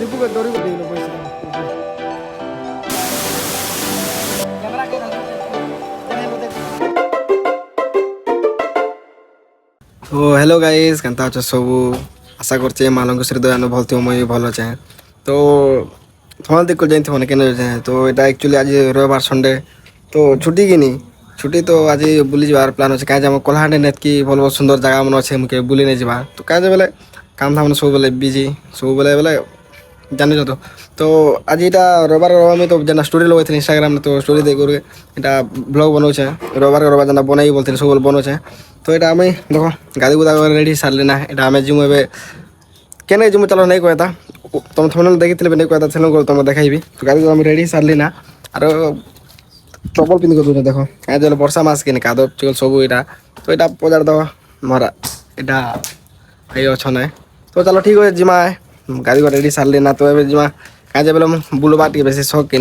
दीपू के डोरी को देलो पैसा कैमरा के तो हेलो गाइस केनता छ सब आशा करछे मालंग श्री दयान भलथि मई भलो छे तो थोड़ा देख जाइन थे केने जाए तो एटा एक्चुअली आज रविवार संडे तो छुट्टी की नहीं छुट्टी तो आज बुली जबार प्लान अच्छे कहीं कोल्हाटे नेत की भल भल सुंदर जगह मन अच्छे मुझे बुली नहीं जा तो कहीं बोले काम धाम सब बेले बिजी सब बेले बोले जान तो आज यहाँ रविवार रविवार तो जेना स्टोरी लगे थे इंस्टाग्राम तो स्टोरी देख यहाँ ब्लॉग बनाऊे रविवार रविवार जेना बनाई बोलते सब बनाऊे तो यहाँ आम देख गाड़ी गुदा रेडी सारे ना यहाँ आम जिमु ए केने जिमु चलो नहीं कहता तुम थोड़ा देखी नहीं कहता थे तुम देखाइबी तो गाड़ी आम रेडी सारे ना आर चपल पिंधि कर देख आज वर्षा मास के काद चल सब यहाँ तो यहाँ पजार दब मरा यहाँ ये अच्छा ना तो चलो ठीक है जिमा गाड़ी को रेडी सारे ना तो ये जिमा कहीं जब बुलवा टे बेस शौक के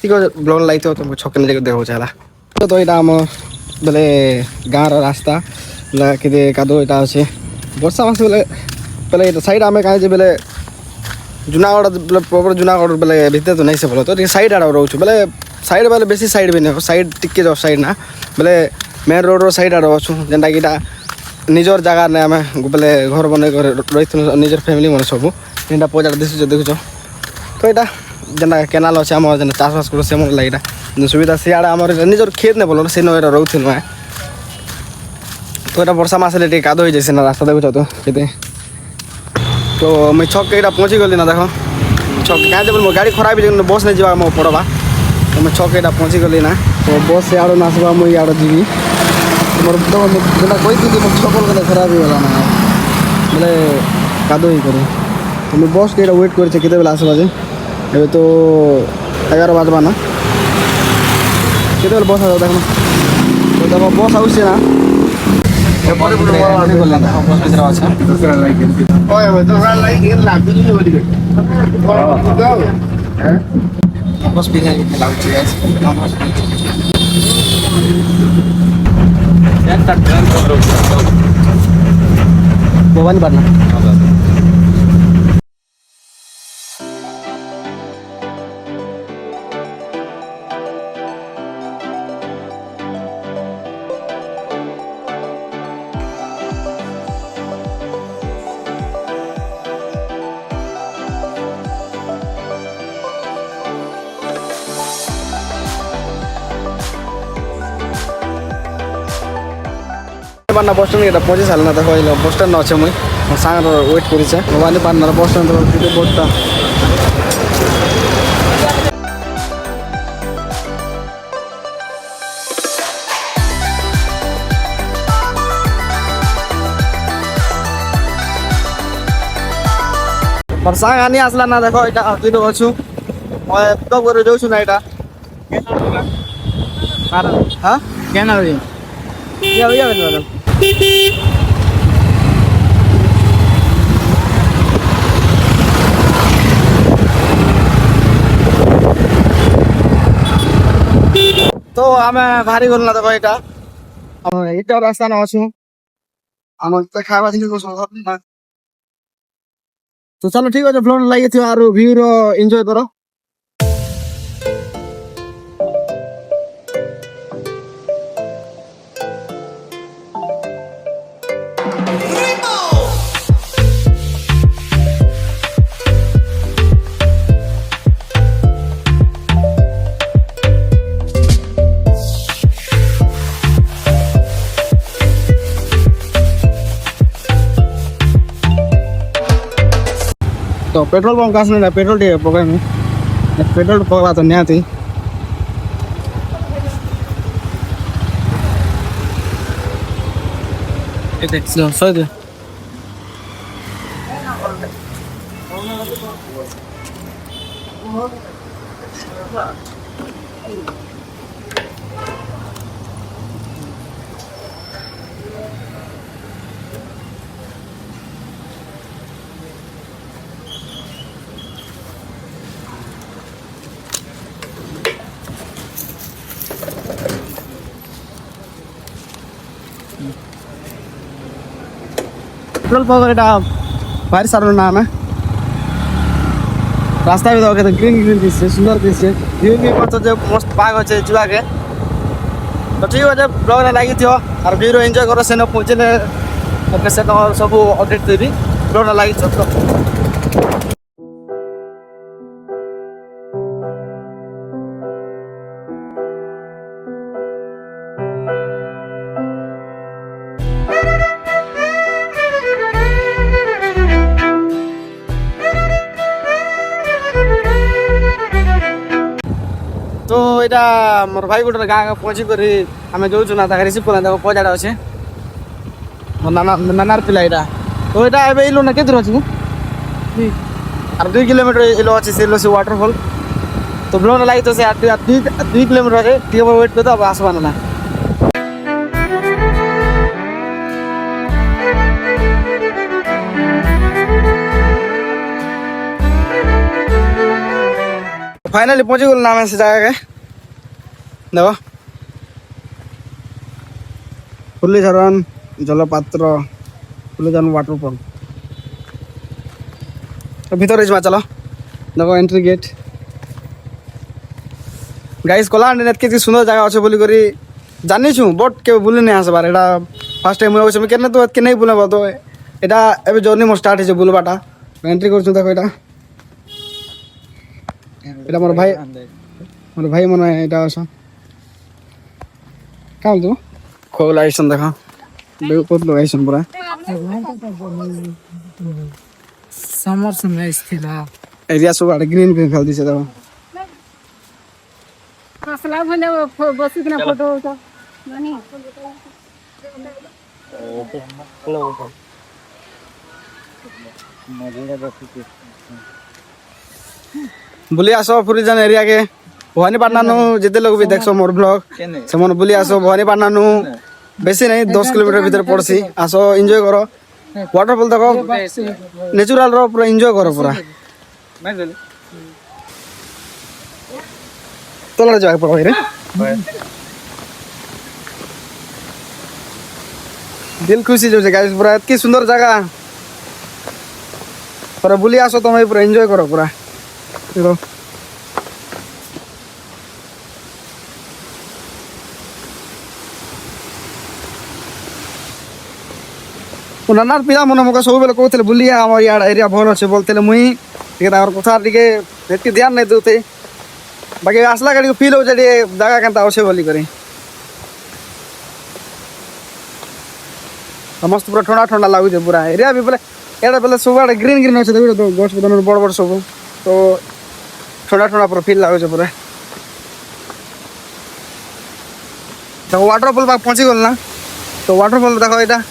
ठीक है ब्लॉग लगे तो तुमको छक नहीं देखो चला तो यहाँ आम बोले गाँव रास्ता कि काद यहाँ अच्छे वर्षा मास बोले पहले साइड आम कहीं बोले जूनागढ़ बोले प्रॉपर जूनागढ़ बोले भितर तो नहीं से बोलो तो साइड आड़ रोच बोले साइड बोले बेसी साइड भी नहीं साइड टिके जाओ साइड ना बोले मेन रोड रो साइड आड़ अच्छु जेनटा कि निजर जगह ने आम बोले घर बन रही निजर फैमिली मन सब जेनटा पजार दिशुच देखुच तो यहाँ जेना केनाल अच्छे आम जेना चाष बास कर से मन लगे सुविधा सियाड़े आम निजर खेत नहीं बोलो से नई रोथु नुए तो यहाँ वर्षा मस काद हो जाए ना रास्ता देखुच तो तो मुझे छक यहाँ पहुँची गली ना देख छक कहीं बोल गाड़ी खराब हो बस नहीं जावा मो पड़वा तो मैं छक यहाँ पहुँची गली ना तो बस से आड़ नासवा मुझे आड़ जीवी मोर जेना कही मोर छकल के खराब हो गला ना बोले काद ही कर तो मैं बस के वेट कर केते बेला आसवा जे ए तो 11 बजबा ना केते बेला बस आ देखना तो जब बस आउछे ना भवानी पाटना पाटना बस स्टैंड ये पहुँची सारे ना देखो बस स्टैंड अच्छे मुई सांग वेट कर भवानी पाटना बस स्टैंड बोर्डटा मोर सांग आनी आसला ना देखो यहाँ तुई तो अच्छु मैं पिकअप कर जाऊँ ना यहाँ हाँ क्या तो आम बाहरी गल ना देखो यहाँ रास्ता ना अच्छु आम खावा तो चलो ठीक है फ्लोर लगे थी और व्यू रो एंजॉय करो तो पेट्रोल पंप का ना पेट्रोल टे पकड़ में पेट्रोल पकड़ा तो नहीं थी सही पेट्रोल पंप भारी सारा नाम है रास्ता भी देखो ग्रीन ग्रीन दिशे सुंदर दिशे व्यू भी मस्त पाग अच्छे जाके तो ठीक अच्छे ब्लॉग लगी थी और व्यू एंजॉय करो से पहुँचले लोकेशन सब अपडेट देवी ब्लॉग लगी तो यहाँ मोर भाई गोटे गाँ पहुँची कर आम जाऊँ ना रिसीव कर पजाड़ा अच्छे मोर नानार पिला यहाँ तो यहाँ एवं इलो ना के दूर अच्छे और 2 किलोमीटर इलो अच्छे से से वाटरफॉल तो ब्लॉग लगी तो से 2 किलोमीटर अच्छे टी वेट कर अब आसवा ना फाइनाली पहुँची गल ना से जगह देख फुल्लीझरण जलपात्र फुल्लीझरण वाटरफॉल तो भीतर जा चलो देखो एंट्री गेट गाइस कलाहांडी एतके सुंदर जगह अच्छे बोलिक जानी छूँ बट के बुले नहीं आसबार यहाँ फास्ट टाइम मुझे के तो एतके नहीं बुलबा तो यहाँ एवं जर्नी मोर स्टार्ट हो बुलवाटा एंट्री कर देखो यहाँ এটা মোর ভাই মনে হয় এটা আছে কাল তো খোল আইছন দেখা বহুত লোক আইছন পুরা समर समय स्थिला एरिया सब आड़े ग्रीन ग्रीन खेल दिसे देखो असला भले बसी किना फोटो तो मानी बुली आसो फुरीजान एरिया के भवानीपाटना नु जिते लोग भी देखसो मोर ब्लॉग से मन बुली आसो भवानीपाटना नु बेसी नहीं 10 किलोमीटर भीतर पड़सी आसो एंजॉय करो वाटरफॉल देखो नेचुरल रो पूरा एंजॉय करो पूरा तोला जाके पड़ो रे दिल खुशी जो गाइस पूरा इतनी सुंदर जगह पूरा बुली आसो तुम पूरा एंजॉय करो पूरा देखो नानार पिला मन मुझे सब बेले कहते बुलिया आम यार एरिया भल अच्छे बोलते मुई कथा टे ध्यान नहीं दूते बाकी आसला गाड़ी फिल हो जगह के अच्छे बोलिक मस्त पूरा ठंडा ठंडा लगुचे पूरा एरिया भी बोले यहाँ बोले सब आड़े ग्रीन ग्रीन अच्छे देखो तो गछ बदन बड़ बड़ सब तो ठंडा ठंडा पूरा फिल लगुचे पूरा देखो वाटरफॉल पाक पहुँची गल ना तो वाटरफॉल देखो यहाँ तो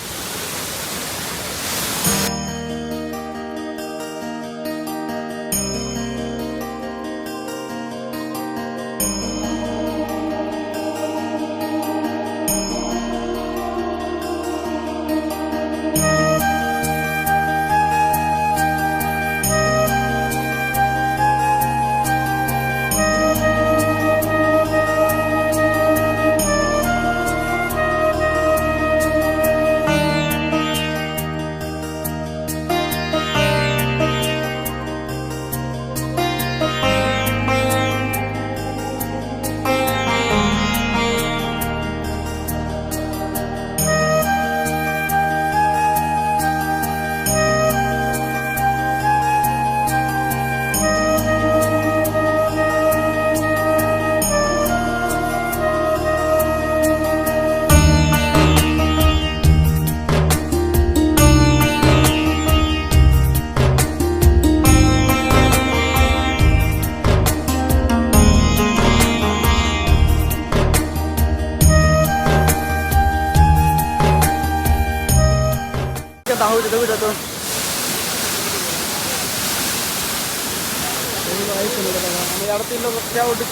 तीन लोग क्या उठू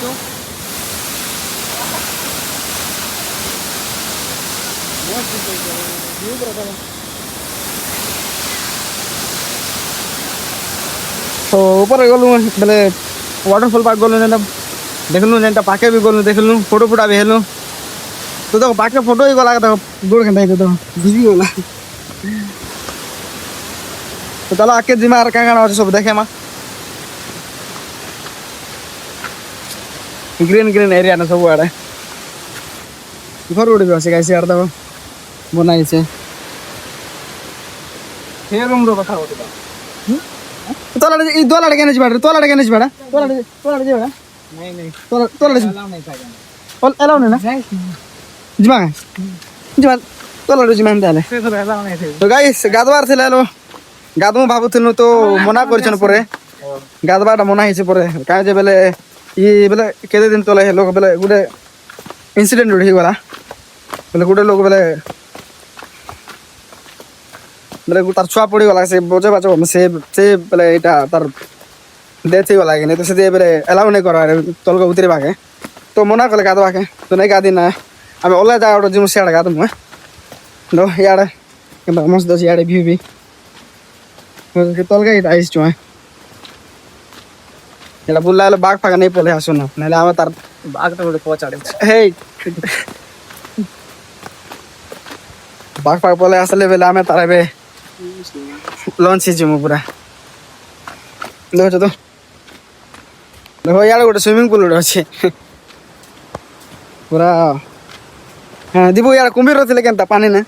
तो ऊपर गलु बोले वाटरफॉल पार्क गलु जेनटा देखलु जेनटा पाके भी गलु देखलु फोटो फोटा भी हेलु तो देखो पाके फोटो ही गला देखो गोड़ के तो भिजी गला तो चलो आके जिमा और क्या सब देखे मा ग्रीन ग्रीन एरिया ना सब आड़े घर गुड़ी भी अच्छे गाइस यार देखो बनाई से हे रूम रो कथा होता तोला ई दोला के नहीं बाड़ तोला के नहीं बाड़ तोला जे बाड़ नहीं तोला अलाउ नहीं था ऑल अलाउ नहीं ना जिमा जिमा तोला जिमा दाले अलाउ नहीं थे तो गाइस गादवार थे लेलो गादमु भाबुथिनु तो मना करछन परे गादबाटा मना हिसे परे का जे बेले ई बेले केते दिन तोला लोग बेले गुडे इंसिडेंट उठी गला बेले गुडे लोग बेले बेले तार छुआ पड़ी गला से बोझे बाचो से बेले एटा तार डेथ ही गला कि नहीं तो से बेले अलाउ नहीं करा तोल को उतरे बाके तो मना कले गादवा के तो नहीं गादी ना आमे ओला जा ओडो जिम सेड गादम नो याडे के मस्त दस याडे व्यू भी तो तोल का आइस छुआ एला बुल्ला बाग फाग नहीं पले आसो ना नेले आमे तार बाग तो गोटे पचाड़े हे बाग फाग पले आसले बेले आमे तारे बे लॉन्च जिमु पूरा देखो तो देखो यार गोटे स्विमिंग पूल अच्छे पूरा हाँ दीपू यार कुंभीर रही केनता पानी ने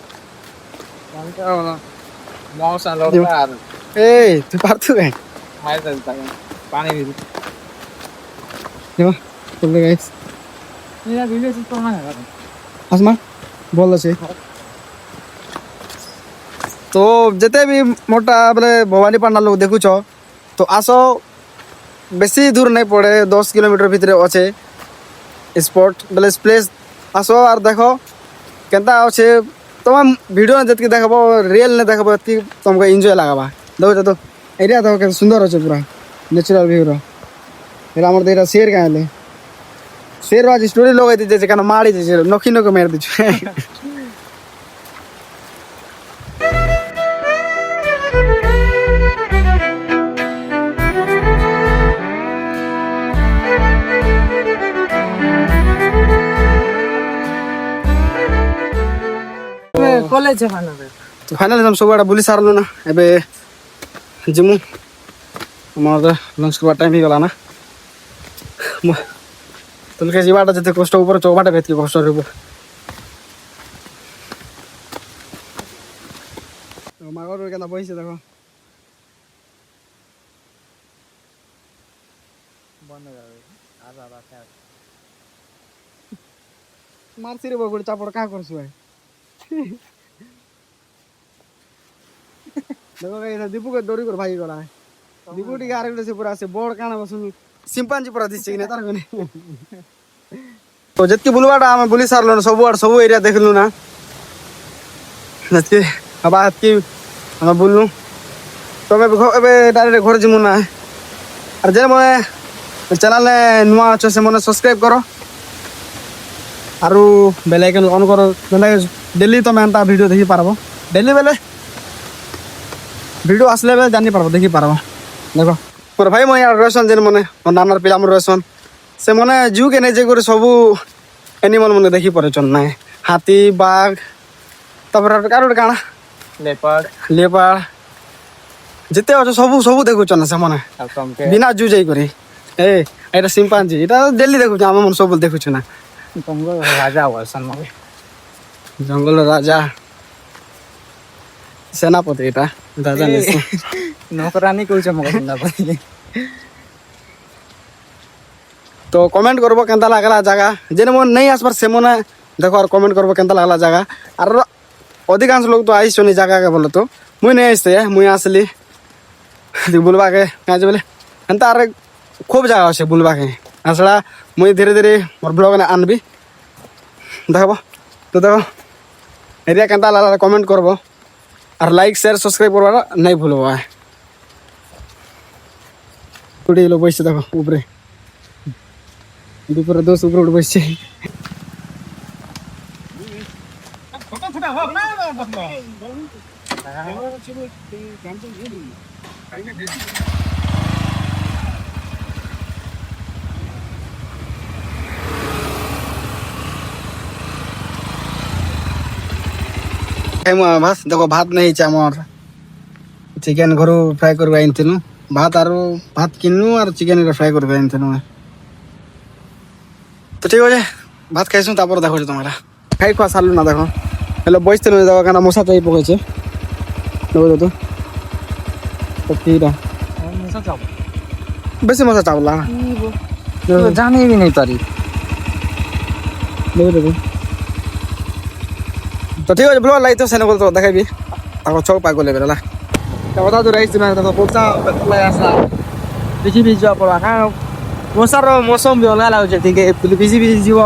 ए तू पार्थु है पानी भी देखो चल गए गाइस ये वीडियो से तो ना है आसमा बोल अच्छे तो जिते भी मोटा बोले भवानी पांडा लोग देखुच तो आसो बेसी दूर नहीं पड़े 10 किलोमीटर भितर अच्छे स्पॉट बोले प्लेस आसो और देखो केनता अच्छे तुम वीडियो जितकी देखब रियल नहीं देखब तुमको एंजॉय लगवा देखो तो एरिया देखो केते सुंदर अच्छे पूरा नेचुरल व्यू रहा तो शेर क्या शेर आज स्टोरी लोग जैसे क्या मारी जैसे नखी नखी मेर दीजिए कॉलेज है तो फाइनल हम सब बुली सारलु ना एबे जिमु हमारा लंच करवा टाइम ही गला ना तुलके जीवाटा जते कष्ट ऊपर चौबाटा भेत के कष्ट रहबो तो मागर केना बहिसे देखो बंद जावे आजा आजा मारसी रे बगुड़ चापड़ का करसु भाई देखो गाइस दीपू के डोरी कर भाई गला है दीपू टी आरे से पूरा से बोर्ड काना बसुन सिंपांजी पूरा दिस ने तार गने तो जत्की बुलवाटा हम बुली सारलो न सब एरिया देखलु ना जत्की अब की हम बुलनु तो मैं एबे डायरेक्ट घर जिमु ना और जे मैं चैनल ने नुआ छ से मने सब्सक्राइब करो आरु बेल आइकन ऑन करो बेले डेली तो मैं वीडियो देखि पारबो डेली बेले वीडियो आसले बेले जानि पारबो देखि पारबो देखो पर भाई मैं यार रेसन जेन मने नानार पिला मोर रेसन से मने जू के नै जे करे सब एनिमल मने देखि परे चन ना हाथी बाघ तबर कारो काना लेपर्ड जिते अच्छा सब देखु चन से मने बिना जू जाई करे ए एटा सिम्पांजी एटा डेली देखु हम मन सब देखु छ ना जंगल राजा वर्सन मगे जंगल राजा सेनापति एटा राजा ने नौकरानी कहू छ मगे सेनापति तो कमेंट करबो केनता लागला जगह जेने मन नहीं आसबार से मने देखो और कमेंट करबो केनता लागला जगह और अधिकांश लोग तो आइस छनी जगह के बोले तो मुई नहीं आइसे मुई आसली बुलबा के काजे बोले एनता अरे खूब जगह আছে बुलबा के आसला मुई धीरे धीरे मोर ब्लॉग ने आनबी देखबो तो देखो एरिया केनता लागला कमेंट करबो और लाइक शेयर सब्सक्राइब करबा नहीं भूलबो थोड़ी लो बैसे देखो ऊपरे ऊपर दोस्त ऊपर उठ बैसे बस देखो भात नहीं मोर चिकेन घर फ्राई कर भात और भात किन्नु और चिकेन फ्राई कर তো ঠিক আছে ভাত খাইছুন তারপরে দেখো তোমরা খাই খাওয়া সারলু না দেখো হলে বসতে নয় যাওয়া কেন মশা চাই পকেছে দেখো তো কিটা বেশি মশা চাবলা না জানি নাই পারি দেখো তো ঠিক আছে ব্লগ লাইতো সেনে বলতো দেখাবি তারপর চোখ পাই গলে বেরোলা কথা তো রাইছি না দেখো বলছা আসলা বেশি বেশি যাওয়া পড়া কারণ মশার মৌসুম বি অলগা লাগুছে ঠিক বেশি বেশি ଯିବ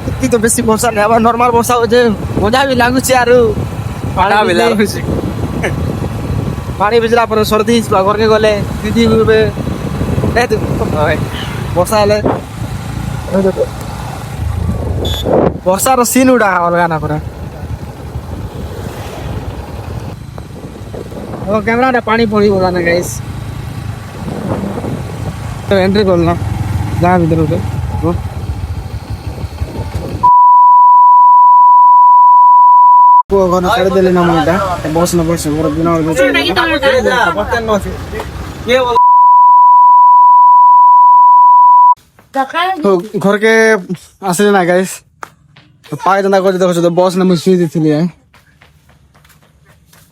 ଏତିକି ତ ବେଶୀ ବର୍ଷା ନାହିଁ ଆবার ନର୍ମାଲ ବର୍ଷା ହଉଛି ମଜା ବି ଲାଗୁଛି ଆରୁ ପାଣି ଭିଜିଲା ପରେ ସର୍ଦି ହେଇଯିବ ଘରକେ ଗଲେ ଦିଦି ଏବେ ବର୍ଷା ହେଲେ ବର୍ଷାର ସିନ୍ ଗୁଡା ଅଲଗା ନା ପୁରା କ୍ୟାମେରାଟା ପାଣି ପଡ଼ିଗଲା ନା ଗାଇସ୍ एंट्री करना जहाँ इधर उधर वो घना छाड़ देले ना मुंडा बस न बस और बिना और तो घर के आसले ना गाइस तो पाए तना कर देखो तो बस न मुसी दिथिली है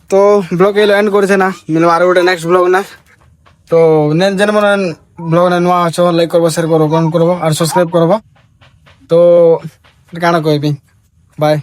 तो ब्लॉग ये एंड कर ना मिलो आरो गोटे नेक्स्ट ब्लॉग ना तो जेन मन ब्लॉग ने नुआ अछ लाइक करबो शेयर करबो कमेंट करबो और सब्सक्राइब करबो तो काना कहबी बाय।